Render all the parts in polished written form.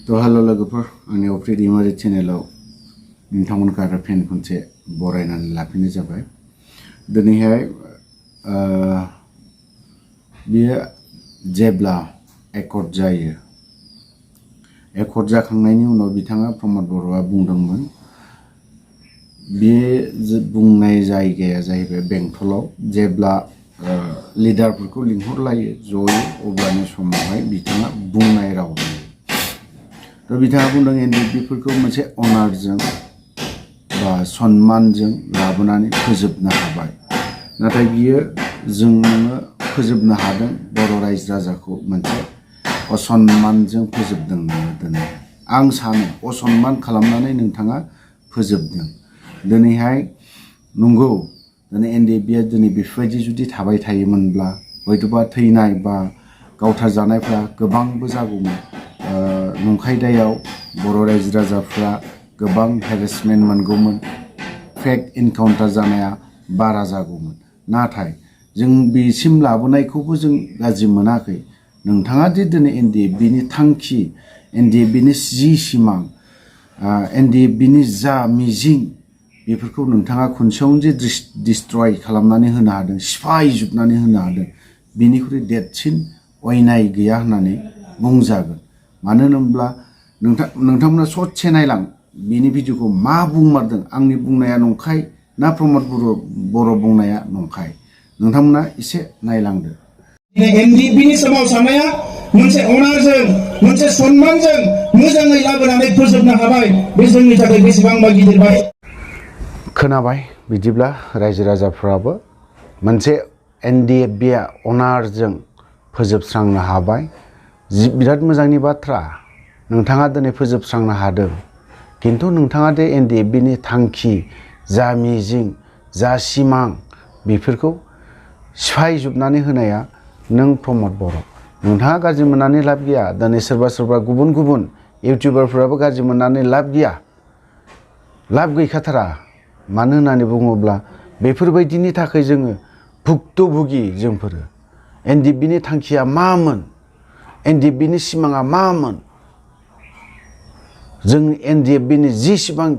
तो हेलो लोगोफोर आंनि अफ्रिद इमारि चेनेलाव नोंथांमोनखौ आरो फिन खनसे बरायनानै लाफिननाय जाबाय। दिनैहाय बियो जेब्ला एकर्ड जायो, एकर्ड जाखांनायनि उनाव बिथाङा प्रमद बर'आ बुंदोंमोन, बे बुंनाय जायगाया जाहैबाय बेंटलाव। जेब्ला लिडारफोरखौ लिंहरलायो ज'यै अब्लानि समावहाय बिथाङा बुंनाय राव दं। तो बिथाङा बुंदों एनडिएफबिफोरखौ मोनसे अनारजों बा सन्मानजों लाबोनानै फोजोबनो हाबाय, नाथाय बियो जोङो फोजोबनो हादों बर' रायजो राजाखौ मोनसे असन्मानजों फोजोबदों नोङो दिनै। आं सानो असन्मान खालामनानै नोंथाङा फोजोबदों। दिनैहाय नंगौ, दिनै एनडिएफबिया दिनै बेफोरबायदि जुदि थाबाय थायोमोनब्ला हयथ'बा थैनाय बा गावथारजानायफ्रा गोबांबो जागौमोन। नंखाय दायाव बर' रायजो राजाफ्रा गोबां हेरेसमेन्ट मोनगौमोन, फेक इनकाउन्टार जानाया बारा जागौमोन। नाथाय जों बेसिम लाबोनायखौबो जों गाज्रि मोनाखै। नोंथाङा दि दिनै एनडिएफबिनि थांखि, एनडिएफबिनि जि सिमां, एनडिएफबिनि जा मिजिं, बेफोरखौ नोंथाङा खनसेयावनो जे डिस्ट्रय खालामनानै होनो हादों, सिफायजोबनानै होनो हादों, बिनिख्रुइ देरसिन अयनाय गैया होननानै बुंजागोन। मानो होनोब्ला नोंथांमोना ससे नायलां बिनि भिडिअखौ मा बुंमारदों, आंनि बुंनाया नंखाय ना प्रमद बर' बुंनाया नंखाय, नोंथांमोना एसे नायलांदो। एनडिएफबिनि सोमावसारनाया मोनसे अनारजों, मोनसे सन्मानजों मोजाङै लाबोनानै फोजोबनो हाबाय। बे जोंनि थाखाय बेसेबांबा गिदिर बाय। खोनाबाय? बिदिब्ला रायजो राजाफ्राबो मोनसे एनडिएफबिया अनारजों फोजोबस्रांनो हाबाय। बिराद मोजांनि बाथ्रा, नोंथाङा दिनै फोजोबस्रांनो हादों। किन्तु नोंथाङा दे एनडिएफबिनि थांखि, जा मिजिं, जा सिमां, बेफोरखौ सिफायजोबनानै होनाया नों प्रमद बर'। नोंथाङा गाज्रि मोननानै लाब गैया। दिनै सोरबा गुबुन गुबुन इउटिउबारफोराबो गाज्रि मोननानै लाब गैया, लाब गैखाथारा। मानो होननानै बुङोब्ला बेफोरबायदिनि थाखाय जोङो भुक्तभुगि। जोंफोरो एनडिएफबिनि थांखिया मामोन, एनडिएफबिनि सिमाङा मामोन, जों एनडिएफबिनि जिसिबां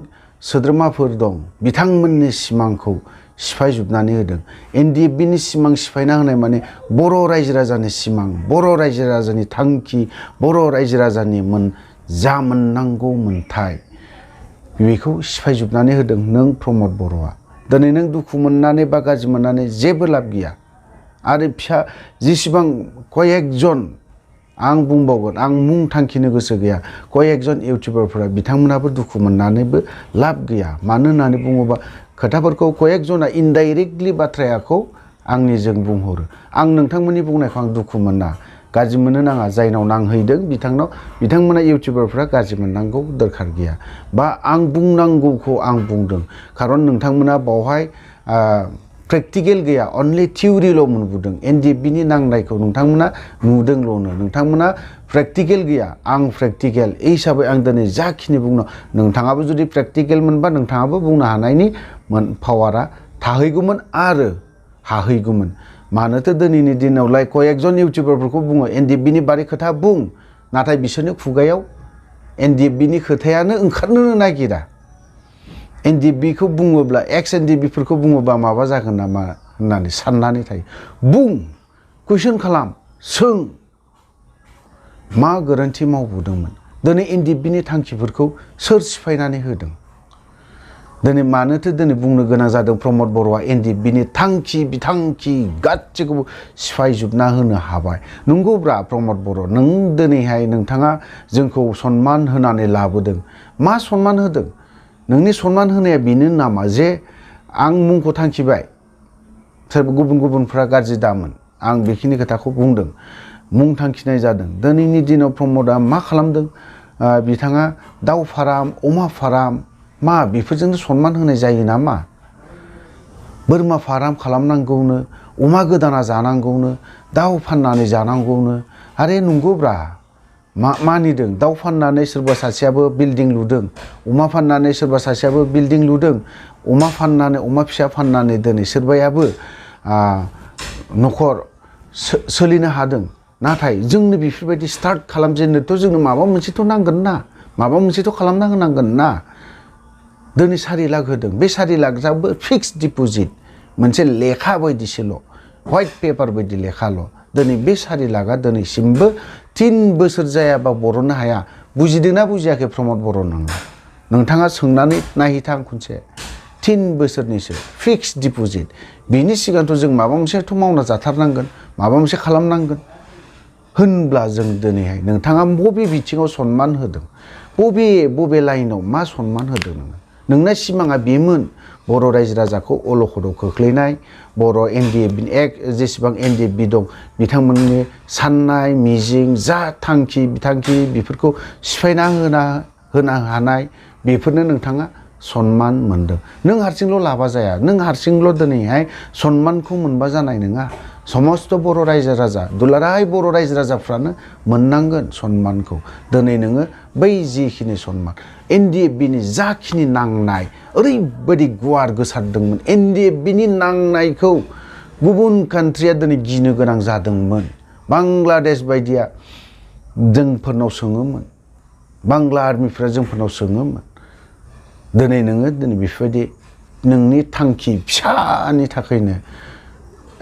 सोद्रोमाफोर दं बिथांमोननि सिमांखौ सिफायजोबनानै होदों। एनडिएफबिनि सिमां सिफायना होनाय माने बर' रायजो राजानि सिमां, बर' रायजो राजानि थांखि, बर' रायजो राजानि जा मोननांगौ मोन्थाय, बेखौ सिफायजोबनानै होदों नों प्रमद बर'आ। दिनै नों दुखु मोननानै बा गाज्रि मोननानै जेबो लाब गैया। आरो जेसेबां कयेकजन, आं बुंबावगोन, आं मुं थांखिनो गोसो गैया, कयेकजन इउटिउबारफोरा बिथांमोनाबो दुखु मोननानैबो लाब गैया। मानो होननानै बुङोबा खोथाफोरखौ कयेकजना इनडाइरेक्टलि बाथ्राखौ आंनिजों बुंहरो। आं नोंथांमोननि बुंनायखौ आं दुखु मोना, गाज्रि मोननो नाङा। जायनाव नांहैदों बिथांमोना इउटिउबारफ्रा गाज्रि मोननांगौ दरखार गैया। बा आं बुंनांगौखौ आं बुंदों, खारन नोंथांमोना बावहाय प्रेक्टिकेल गैया, अनलि थिउरिल' मोनबोदों। एनडिएफबिनि नांनायखौ नोंथांमोना नुदोंल'नो, नोंथांमोना प्रेक्टिकेल गैया। आं प्रेक्टिकेल हिसाबै आं दिनै जाखिनि बुंनो, नोंथाङाबो जुदि प्रेक्टिकेल मोनबा नोंथाङाबो बुंनो हानायनि पावारा थाहैगौमोन आरो हाहैगौमोन। मानोथो दिनैनि दिनावलाय कयेकजन इउटिउबारफोरखौ बुङो एनडिएफबिनि बारै खोथा बुं, नाथाय बिसोरनि खुगायाव एनडिएफबिनि खोथायानो ओंखारनो नागिरा। एनडिएफबिखौ बुङोब्ला, एक्स एनडिएफबिफोरखौ बुङोब्ला माबा जागोन नामा होननानै साननानै थायो। बुं, कुइसन खालाम, सों, मा गोरोन्थि मावबोदोंमोन? दिनै एनडिएफबिनि थांखिफोरखौ सोर सिफायनानै होदों? दिनै मानोथो दिनै बुंनो गोनां जादों प्रमद बर'आ एनडिएफबिनि थांखि बिथांखि गासैखौबो सिफायजोबना होनो हाबाय। नंगौब्रा प्रमद बर', नों दिनैहाय नोंथाङा जोंखौ सन्मान होनानै लाबोदों। मा सन्मान होदों? नोंनि सन्मान होनाया बेनो नामा जे आं मुंखौ थांखिबाय, सोरबा गुबुनफ्रा गाज्रि दामोन, आं बेखिनि खोथाखौ बुंदों, मुं थांखिनाय जादों। दिनैनि दिनाव प्रमदआ मा खालामदों? बिथाङा दाउ फाराम, अमा फाराम, मा बेफोरजोंनो सन्मान होनाय जायो नामा? बोरमा फाराम खालामनांगौनो, अमा गोदाना जानांगौनो, दाउ फाननानै जानांगौनो। आरे नंगौब्रा, मानिदों। दाउ फाननानै सोरबा सासेयाबो बिल्डिं लुदों, अमा फाननानै सोरबा सासेयाबो बिल्डिं लुदों, अमा फिसा फाननानै दिनै सोरबायाबो न'खर सोलिनो हादों। नाथाय जोंनो बेफोरबायदि स्टार्ट खालामजेननोथ' जोंनो माबा मोनसेथ' नांगोन ना माबा मोनसेथ' खालामना होनांगोन ना दिनै 4 लाख होदों बे 4 लाखआबो फिक्स डिप'जिट मोनसे लेखा बायदिसोल' व्हाइट पेपार बायदि लेखाल' दिनै बे 4 लाखआ दिनैसिमबो 3 बोसोर जायाबा बर'नो हाया बुजिदोंना बुजियाखै प्रमद बर' नोंथाङा सोंनानै नायहैथां खनसे 3 बोसोरनिसो फिक्स डिप'जिट बिनि सिगांथ' जों माबा मोनसेथ' मावना जाथारनांगोन माबा मोनसे खालामनांगोन होनब्ला जों दिनैहाय नोंथाङा बबे बिथिङाव सनमान होदों बबे लाइनाव मा सनमान होदों नोंना सिमाङा बेमोन बर' रायजो राजाखौ अलखदाव खोख्लैनाय बर' NDFB जेसेबां NDFB दं बिथांमोननि साननाय मिजिं जा थांखि बिथांखि बेफोरखौ सिफायना होनो हानाय बेफोरनो नोंथाङा सनमान मोनदों नों हारसिंल' लाबा जाया नों हारसिंल' दिनैहाय सनमानखौ मोनबा जानाय नङा समस्त बर' रायजो राजा दुलाराय बर' रायजो राजाफ्रानो मोननांगोन सनमानखौ दिनै नोङो बै जिखिनि सनमान NDFBनि जाखिनि नांनाय ओरैबायदि गुवार गोसारदोंमोन NDFBनि नांनायखौ गुबुन कान्ट्रिया दिनै गिनो गोनां जादोंमोन बांलादेश बायदिया जोंफोरनाव सोङोमोन बांला आर्मिफ्रा जोंफोरनाव सोङोमोन दिनै नोङो दिनै बेफोरबायदि नोंनि थांखि फिसानि थाखायनो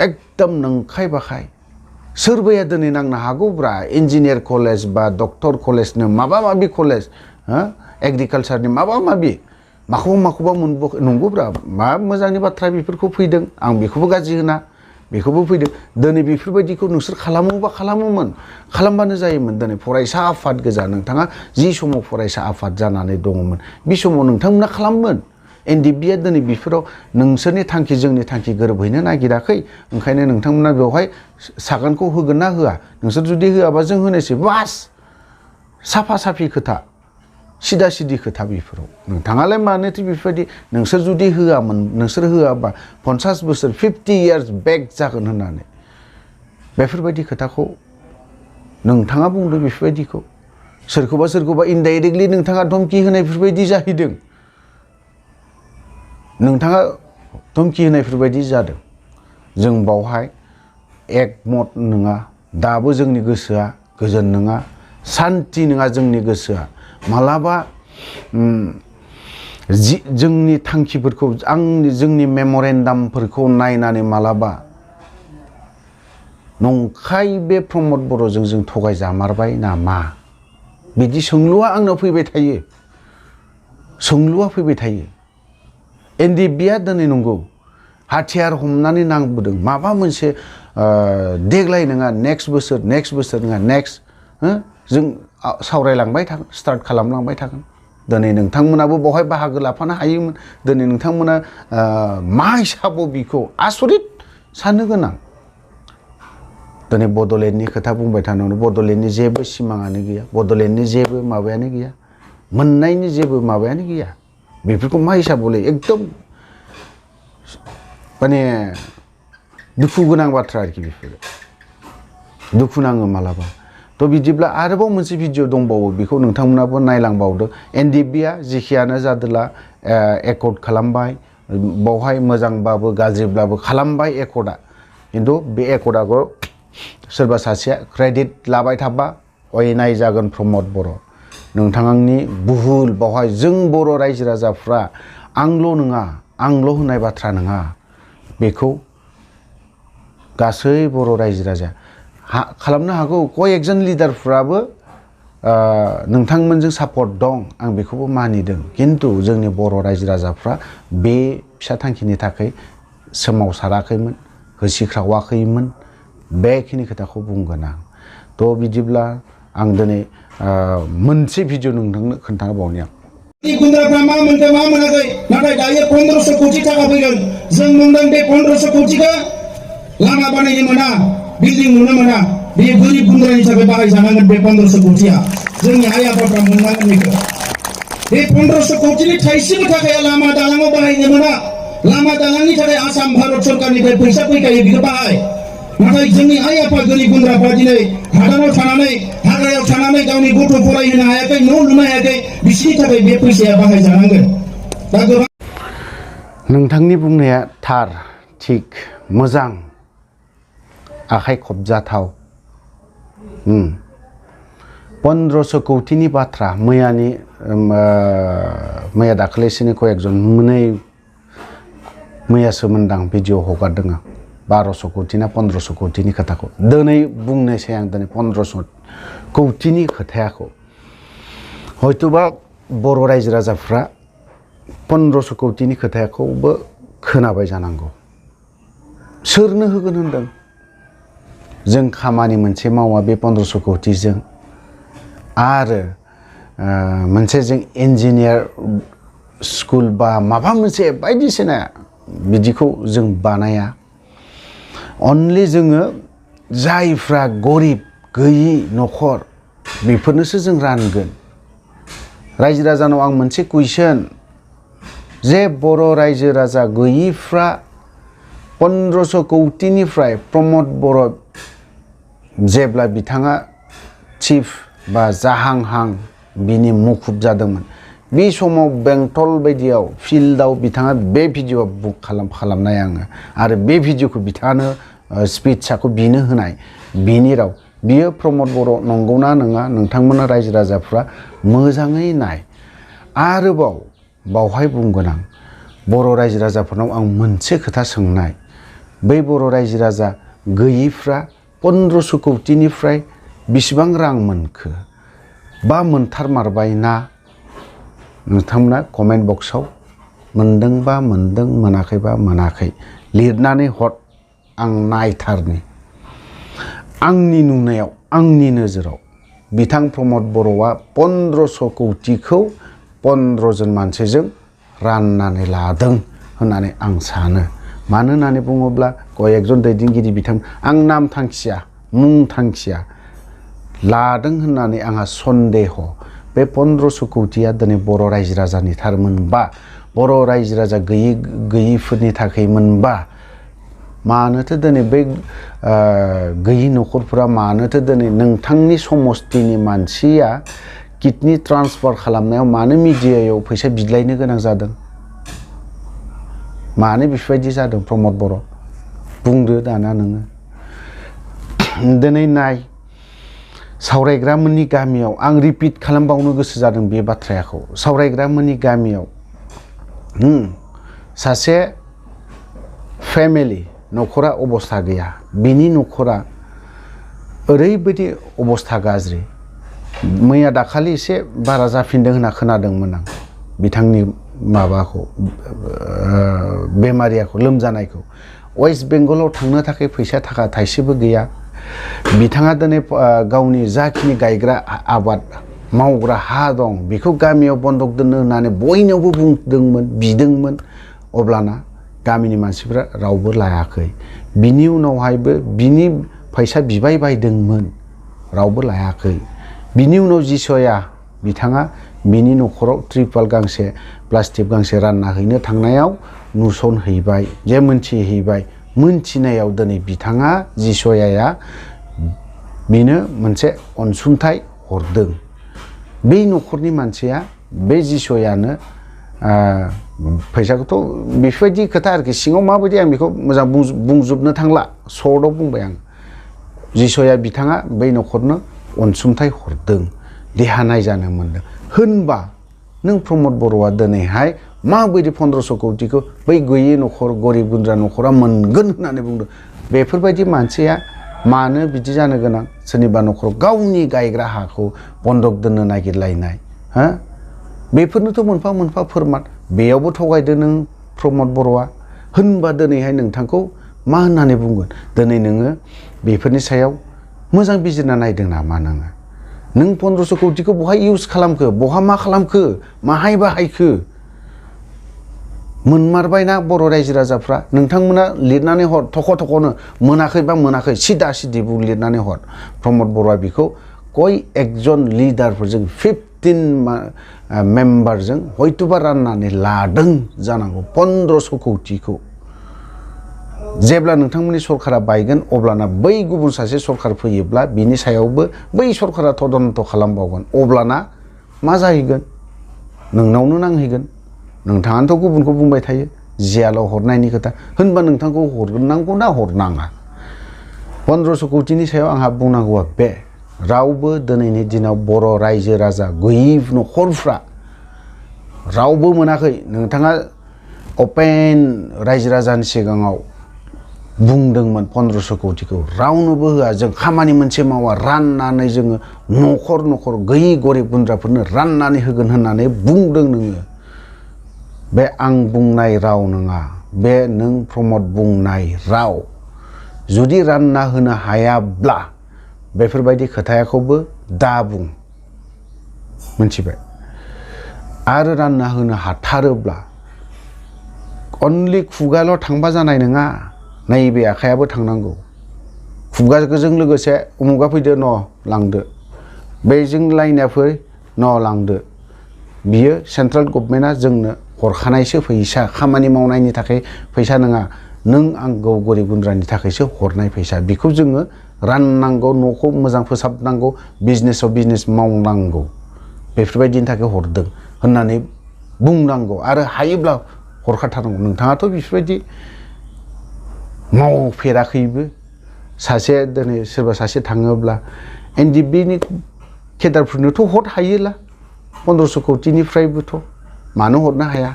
एकदम नंखाय बाखाय सोरबाया दिनै नांनो हागौब्रा इन्जिनियार कलेज बा डक्टर कलेजनो माबा माबि कलेज एग्रिकालसारनि माबा माबि माखौबा नंगौब्रा मा मोजांनि बाथ्रा बेफोरखौ फैदों आं बेखौबो गाज्रि होना बेखौबो फैदों दिनै बेफोरबायदिखौ नोंसोर खालामोबा खालामोमोन खालामबानो जायोमोन दिनै फरायसा आफाद गोजा नोंथाङा जि समाव फरायसा आफाद जानानै दङमोन बे समाव नोंथांमोना खालामोन NDFBया दिनै बेफोराव नोंसोरनि थांखि जोंनि थांखि गोरोबहैनो नागिराखै ओंखायनो नोंथांमोना बेवहाय सागानखौ होगोन ना होआ नोंसोर जुदि होआबा जों होनोसै बास साफा साफि खोथा सिदा सिदि खोथा बेफोराव नोंथाङालाय मानोथो बेफोरबायदि नोंसोर जुदि होआमोन नोंसोर होआबा 50 बोसोर 50 years बेक जागोन होननानै बेफोरबायदि खोथाखौ नोंथाङा बुंदों बेफोरबायदिखौ सोरखौबा इनडाइरेक्टलि नोंथाङा धमकी होनायफोरबायदि जाहैदों नोंथाङा धमकी होनायफोरबायदि जादों जों बावहाय एकमत नङा दाबो जोंनि गोसोआ गोजोन नङा सान्ति नङा जोंनि गोसोआ मालाबा जोंनि थांखिफोरखौ जोंनि मेमरेन्डामफोरखौ नायनानै मालाबा नंखाय बे प्रमद बर'जों जों थगायजामारबाय नामा बिदि सोंलुआ आंनाव फैबाय थायो NDFBया दिनै नंगौ हाथियार हमनानै नांबोदों माबा मोनसे देग्लाय नङा नेक्स्ट बोसोर नङा नेक्स्ट जों सावरायलांबाय थागोन स्टार्ट खालामलांबाय थागोन दिनै नोंथांमोनाबो बावहाय बाहागो लाफानो हायोमोन दिनै नोंथांमोना मा हिसाबाव बिखौ आसरित साननो गोनां दिनै बड'लेण्डनि खोथा बुंबाय थानायावनो बड'लेण्डनि जेबो सिमाङानो गैया बड'लेण्डनि जेबो माबायानो गैया मोननायनि जेबो माबायानो गैया बेफोरखौ मा हिसाबावलै एकदम माने दुखु गोनां बाथ्रा आरोखि बेफोरो दुखु नाङो मालाबा थ' बिदिब्ला आरोबाव मोनसे भिडिअ दंबावो बेखौ नोंथांमोनाबो नायलांबावदो NDFBया जेखियानो जादोला एकर्ड खालामबाय बावहाय मोजांबाबो गाज्रिब्लाबो खालामबाय एकर्डआ खिन्थु बे एकर्डआखौ सोरबा सासेया क्रेडिट लाबाय थाबा अयनाय जागोन प्रमद बर' नोंथांनि भुल बावहाय जों बर' रायजो राजाफ्रा आंल' होननाय बाथ्रा नङा बेखौ गासै बर' रायजो राजा खालामनो हागौ कयेकजन लिडारफ्राबो नोंथांमोनजों सापर्ट दं आं बेखौबो मानिदों खिन्थु जोंनि बर' रायजो राजाफ्रा बे फिसा थांखिनि थाखाय सोमावसाराखैमोन होसिख्रावाखैमोन बेखिनि खोथाखौ बुंगोन आं थ' बिदिब्ला आं दिनै मोनसे भिडिअ नोंथांनो खोन्थाबावनि आं गुन्द्राफ्रा मा मोनखो मा मोनाखै नाथाय दायो 1500 कोटि थाखा फैगोन जों बुंदों बे 1500 कोटिखौ लामा बानायनो मोना बिल्डिं लुनो मोना बे गोरिब गुन्द्रानि थाखाय बाहायजानांगोन बे 1500 कोटिया जोंनि आइ आफाफ्रा मोननांगोन बेखौ बे 1500 कोटिनि थाइसेबो थाखाया लामा दालाङाव बाहायनो मोना लामा दालांनि थाखाय आसाम भारत सरकारनिफ्राय फैसा फैखायो बेखौ बाहाय नाथाय जोंनि आइ आफा गोरिब गुन्द्राफ्रा दिनै हादानाव थानानै हाग्रायाव थानानै गावनि गथ' फरायहोनो हायाखै न' लुनो हायाखै बिसोरनि थाखाय बे फैसाया बाहायजानांगोन दा गोबां नोंथांनि बुंनाया थार थिग मोजां आखाइ खबजाथाव 1500 कौटिनि बाथ्रा मैया दाखालिसोनि कयेकजन मैयासो मोनदां भिडिअ हगारदों आं 1200 कौटि ना 1500 कौटिनि खोथाखौ दिनै बुंनोसै आं दिनै 1500 कौटिनि खोथायाखौ हयतोबा बर' रायजो राजाफ्रा 1500 कौटिनि खोथाखौबो खोनाबाय जानांगौ सोरनो होगोन होनदों जों खामानि मोनसे मावा बे 1500 कौटिजों आरो मोनसे जों इन्जिनियार स्कुल बा माबा मोनसे बायदिसिना बिदिखौ जों बानाया अनलि जोङो जायफ्रा गरिब गैयि न'खर बेफोरनोसो जों रानगोन रायजो राजानाव आं मोनसे कुइसन जे बर' रायजो राजा गैयिफ्रा 1500 कौटिनिफ्राय प्रमद बर' जेब्ला बिथाङा चिफ बा जाहांहां बिनि मुखुब जादोंमोन बे समाव बेंटल बायदियाव फिल्डआव बिथाङा बे भिडिअ बुक खालामनाय आङो आरो बे भिडिअखौ बिथाङानो स्पिचखौ बिनो होनाय बिनि राव बियो प्रमद बर' नंगौना नङा नोंथांमोना रायजो राजाफ्रा मोजाङै नाय आरोबाव बावहाय बुंगोन आं बर' रायजो राजाफोरनाव आं मोनसे खोथा सोंनाय बै बर' रायजो राजा गैयिफ्रा 1500 कौटिनिफ्राय बिसिबां रां मोनखो बा मोनथारमारबाय ना नोंथांमोना कमेन्ट बक्सआव मोनदोंबा मोनदों मोनाखैबा मोनाखै लिरनानै हर आं नायथारनि आंनि नुनायाव आंनि नोजोराव बिथां प्रमद बर'आ 1500 कौटिखौ 15 जन मानसिजों राननानै लादों होननानै आं सानो मानो होननानै बुङोब्ला कयेकजन दैदेनगिरि बिथां आं नाम थांखिया मुं थांखिया लादों होननानै आंहा सन्देह बे 1500 कौटिया दिनै बर' रायजो राजानि थारमोनबा बर' रायजो राजा गैयिफोरनि थाखाय मोनबा मानोथो दिनै बै गैयि न'खरफोरा मानोथो दिनै नोंथांनि समस्तिनि मानसिया किडनि ट्रान्सफार खालामनायाव मानो मिडियायाव फैसा बिलायनो गोनां जादों मानो बेफोरबायदि जादों प्रमद बर' बुंदो दाना नोङो दिनै नाय सावरायग्रामोननि गामियाव आं रिपिट खालामबावनो गोसो जादों बे बाथ्राखौ सावरायग्रामोननि गामियाव सासे फेमिलि न'खरा अबस्था गैया बिनि न'खरा ओरैबायदि अबस्था गाज्रि मैया दाखालि एसे बारा जाफिनदों होनना खोनादोंमोन आं बिथांनि माबाखौ बेमारियाखौ लोमजानायखौ वेस्ट बेंगलाव थांनो थाखाय फैसा थाखा थाइसेबो गैया बिथाङा दिनै गावनि जाखिनि गायग्रा आबाद मावग्रा हा दं बेखौ गामियाव बन्दक दोननो होननानै बयनावबो बुंदोंमोन बिदोंमोन अब्लाना गामिनि मानसिफ्रा रावबो लायाखै बिनि उनावहायबो बिनि फैसा बिबाय बायदोंमोन रावबो लायाखै बिनि उनाव जिसया बिथाङा बिनि न'खराव त्रिपाल गांसे प्लास्टिक गांसे रानना हैनो थांनायाव नुसनहैबाय जे मोनथिहैबाय मोनथिनायाव दिनै बिथाङा जिसयाया बेनो मोनसे अनसुंथाइ हरदों बै न'खरनि मानसिया बे जिसयानो फैसाखौथ' बेफोरबायदि खोथा आरोखि सिङाव माबायदि आं बेखौ मोजां बुंजोबनो थांला सर्टआव बुंबाय आं जिसया बिथाङा बै न'खरनो अनसुंथाइ हरदों देहा नायजानो मोनदों होनबा नों प्रमद बर'आ दिनैहाय माबायदि 1500 कौटिखौ बै गैयि न'खर गरिब गुन्द्रा न'खरा मोनगोन होननानै बुंदों बेफोरबायदि मानसिया मानो बिदि जानो गोनां सोरनिबा न'खराव गावनि गायग्रा हाखौ बन्दक दोननो नागिरलायनाय हा बेफोरनोथ' मोनफा मोनफा फोरमान बेयावबो थगायदो नों प्रमद बर'आ होनबा दिनैहाय नोंथांखौ मा होननानै बुंगोन दिनै नोङो बेफोरनि सायाव मोजां बिजिरना नायदों नामा नोङो नों 1500 कौटिखौ बहा इउज खालामखो बहा मा खालामखो माहाय बाहायखो मोनमारबायना बर' रायजो राजाफ्रा नोंथांमोना लिरनानै हर थख' थख'नो मोनाखैबा मोनाखै सिदा सिदि बुं लिरनानै हर प्रमद बर'आ बेखौ कय एकजन लिडारफोरजों 15 मेम्बारजों हयतोबा राननानै लादों जानांगौ 1500 कौटिखौ जेब्ला नोंथांमोननि सरकारा बायगोन अब्लाना बै गुबुन सासे सरकार फैयोब्ला बिनि सायावबो बै सरकारा तदन्त खालामबावगोन अब्लाना मा जाहैगोन नोंनावनो नांहैगोन नोंथाङाथ' गुबुनखौ बुंबाय थायो जियालाव हरनायनि खोथा होनबा नोंथांखौ हरनांगौ ना हरनाङा 1500 कौटिनि सायाव आंहा बुंनांगौआ बे रावबो दिनैनि दिनाव बर' रायजो राजा गैयि न'खरफ्रा रावबो मोनाखै नोंथाङा अपेन रायजो राजानि सिगाङाव बुंदोंमोन 1500 कोटिखौ रावनोबो होआ जों खामानि मोनसे मावा राननानै जोङो न'खर न'खर गैयि गरिब गुन्द्राफोरनो राननानै होगोन होननानै बुंदों नोङो बे आं बुंनाय राव नङा बे नों प्रमद बुंनाय राव जुदि रानना होनो हायाब्ला बेफोरबायदि खोथाखौबो दा बुं मोनथिबाय आरो रानना होनो हाथारोब्ला अनलि खुगाल' थांबा जानाय नङा नैबे आखायाबो थांनांगौ खुगाजों लोगोसे उमुगा फैदो न' लांदो बेजों लायना फै न' लांदो बियो सेन्ट्रेल गभर्नमेन्टआ जोंनो हरखानायसो फैसा खामानि मावनायनि थाखाय फैसा नङा नों आं गरिब गुन्द्रानि थाखायसो हरनाय फैसा बेखौ जोङो राननांगौ न'खौ मोजां फोसाबनांगौ बिजनेसाव बिजनेस मावनांगौ बेफोरबायदिनि थाखाय हरदों होननानै बुंनांगौ आरो हायोब्ला हरखाथारनांगौ नोंथाङाथ' बेफोरबायदि मावफेराखैबो सासे दिनै सोरबा सासे थाङोब्ला एनडिएफबिनि केडारफोरनोथ' हर हायोला 1500 कोटिनिफ्रायबोथ' मानो हरनो हाया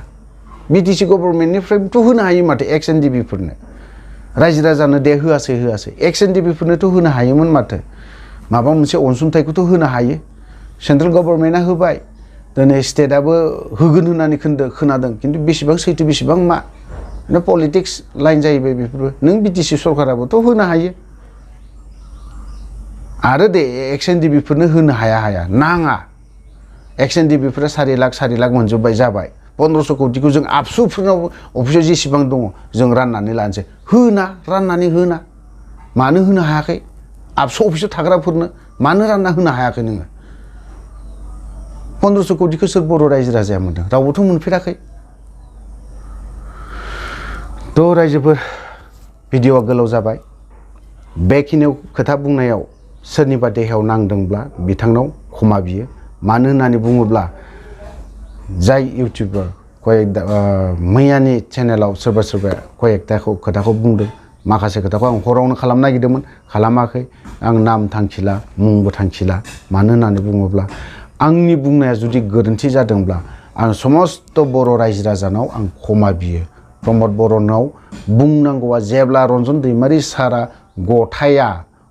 बिटिसि गभर्नमेन्टनिफ्रायबोथ' होनो हायो माथो एक्स एनडिएफबिफोरनो रायजो राजानो दे होआसै एक्स एनडिएफबिफोरनोथ' होनो हायोमोन माथो माबा मोनसे अनसुंथाइखौथ' होनो हायो सेन्ट्रेल गभर्नमेन्टआ होबाय दिनै स्टेटआबो होगोन होननानै खोनादों खिन्थु बेसेबां सैथो बेसेबां मा पलिटिक्स लाइन जाहैबाय बेफोरबो नों बिटिसि सरकाराबोथ' होनो हायो आरो दे एक्स एनडिएफबिफोरनो होनो हाया नाङा एक्स एनडिएफबिफोरा 4 लाख मोनजोब्बाय जाबाय 1500 कोटिखौ जों आबसुफोरनाव अफिसाव जेसेबां दङ जों राननानै लानोसै राननानै होना मानो होनो हायाखै आबसु अफिसाव थाग्राफोरनो मानो रानना होनो हायाखै नोङो 1500 कोटिखौ सोर बर' रायजो राजाया मोनदों रावबोथ' मोनफेराखै थ' रायजोफोर भिडिअआ गोलाव जाबाय बेखिनियाव खोथा बुंनायाव सोरनिबा देहायाव नांदोंब्ला बिथांनाव क्षमा बियो मानो होननानै बुङोब्ला जाय इउटिउबार मैयानि चेनेलाव सोरबा कयेकटा खोथाखौ बुंदों माखासे खोथाखौ आं हरावनो खालामनो नागिरदोंमोन खालामाखै आं नाम थांखिला मुंबो थांखिला मानो होननानै बुङोब्ला आंनि बुंनाया जुदि गोरोन्थि जादोंब्ला आं समस्त बर' रायजो राजानाव आं क्षमा बियो प्रमद बर'नाव बुंनांगौआ जेब्ला रन्जन दैमारि सारा गथाया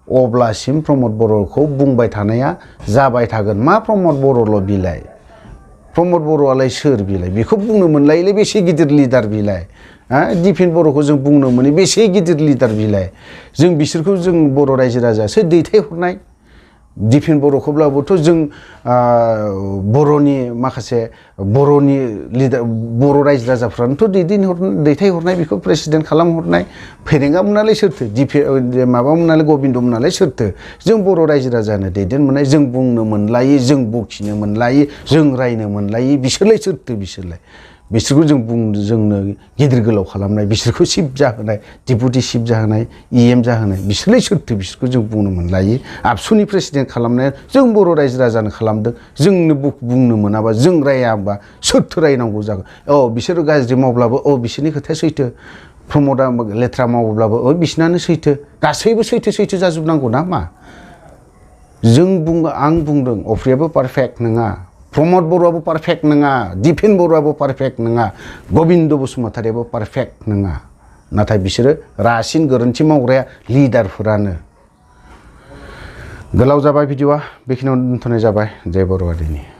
अब्लासिम प्रमद बर'खौ बुंबाय थानाया जाबाय थागोन मा प्रमद बर'ल' बिलाय प्रमद बर'आलाय सोर बिलाय बेखौ बुंनो मोनलायलै बेसे गिदिर लिडार बिलाय दिपेन बर'खौ जों बुंनो मोनो बेसे गिदिर लिडार बिलाय जों बिसोरखौ जों बर' रायजो राजायासो दैथायहरनाय दिपेन बर'खौब्लाबोथ' जों बर'नि माखासे बर'नि लिडार बर' रायजो राजाफ्रानोथ' दैथायहरनाय बेखौ प्रेसिडेन्ट खालामहरनाय फेरेंगा मोनालाय सोरथो माबा मोनालाय गबिन्द मोनालाय सोरथो जों बर' रायजो राजानो दैदेनमोननाय जों बुंनो मोनलायै जों बखिनो मोनलायै जों रायनो मोनलायै बिसोरलाय सोरथो बिसोरखौ जोंनो गिदिर गोलाव खालामनाय बिसोरखौ चिफ जाहोनाय डिपुटि चिफ जाहोनाय EM जाहोनाय बिसोरलाय सोरथो बिसोरखौ जों बुंनो मोनलायै आबसुनि प्रेसिडेन्ट खालामनाया जों बर' रायजो राजानो खालामदों जोंनो बुंनो मोनाबा जों रायाबा सोरथो रायनांगौ जागोन बिसोरो गाज्रि मावब्लाबो बिसोरनि खोथाया सैथो प्रमदा लेथ्रा मावोब्लाबो बिसोरनानो सैथो गासैबो सैथो जाजोबनांगौ ना मा आं बुंदों अफ्रियाबो पारफेक्ट नङा प्रमद बर'आबो पारफेक्ट नङा दिपेन बर'आबो पारफेक्ट नङा गबिन्द बसुमतारियाबो पारफेक्ट नङा नाथाय बिसोरो रासिन गोरोन्थि मावग्राया लिडारफोरानो गोलाव जाबाय भिडिअआ बेखिनियावनो दोनथ'नाय जाबाय जय बर' हारिनि